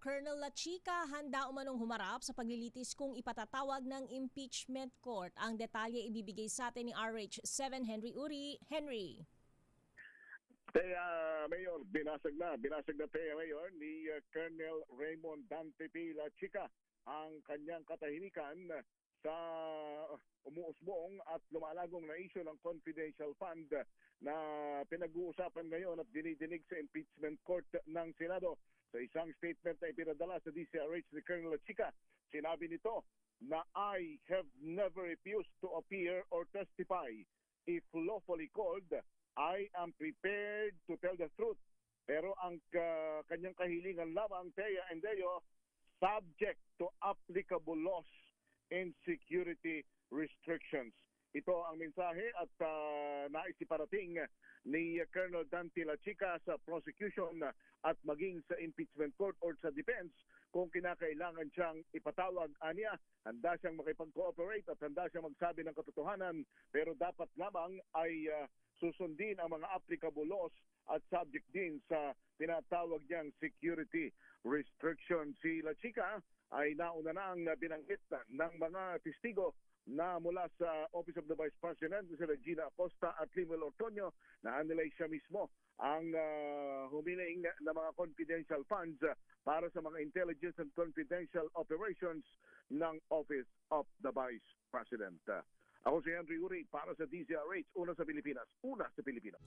Colonel Lachica handa umanong humarap sa paglilitis kung ipatatawag ng impeachment court. Ang detalye ibibigay sa atin ni RH7 Henry Uri. Henry. Mayor, binasag na Mayor ni Colonel Raymond Dante P. Lachica ang kanyang katahimikan sa umuusbong at lumalagong na issue ng confidential fund na pinag-uusapan ngayon at dinidinig sa impeachment court ng Senado. Sa isang statement na ipinadala sa DCRH ni Colonel Lachica, sinabi nito na I have never refused to appear or testify. If lawfully called, I am prepared to tell the truth. Pero ang kanyang kahilingan lamang, Thea and Deo, subject to applicable laws and security restrictions. Ito ang mensahe at naisiparating ni Colonel Dante Lachica sa prosecution at maging sa impeachment court or sa defense kung kinakailangan siyang ipatawag aniya. Handa siyang makipag-cooperate at handa siyang magsabi ng katotohanan, pero dapat lamang ay susundin ang mga applicable laws at subject din sa tinatawag niyang security restriction. Si Lachica ay nauna na ang binanggit ng mga testigo na mula sa Office of the Vice President, si Regina Acosta at Limuel Ortonio, na nilay siya mismo ang humiling ng mga confidential funds para sa mga intelligence and confidential operations ng Office of the Vice President. Ako si Henry Uri para sa DZRH, una sa Pilipinas, una sa Pilipino.